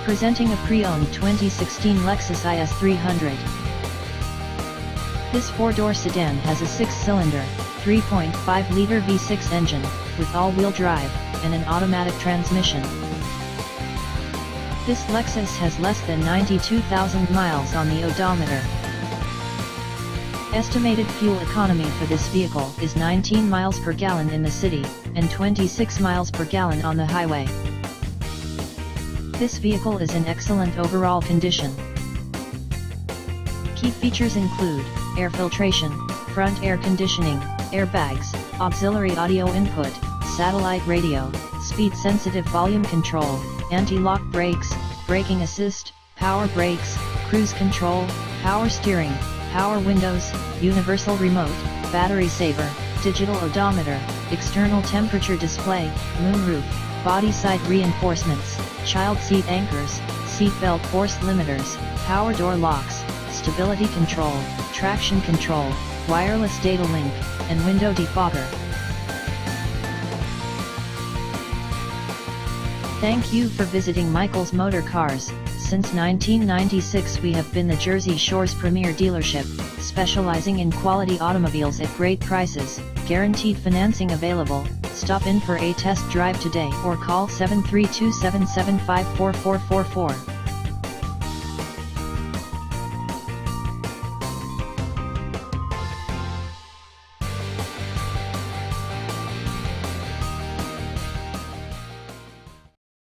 Presenting a pre-owned 2016 Lexus IS 300. This four-door sedan has a six-cylinder, 3.5-liter V6 engine, with all-wheel drive, and an automatic transmission. This Lexus has less than 92,000 miles on the odometer. Estimated fuel economy for this vehicle is 19 miles per gallon in the city, and 26 miles per gallon on the highway. This vehicle is in excellent overall condition. Key features include air filtration, front air conditioning, airbags, auxiliary audio input, satellite radio, speed-sensitive volume control, anti-lock brakes, braking assist, power brakes, cruise control, power steering, power windows, universal remote, battery saver, digital odometer, external temperature display, moonroof, body side reinforcements, child seat anchors, seat belt force limiters, power door locks, stability control, traction control, wireless data link, and window defogger. Thank you for visiting Michael's Motorcars. Since 1996 we have been the Jersey Shore's premier dealership, specializing in quality automobiles at great prices, guaranteed financing available. Stop in for a test drive today or call 732-775-4444.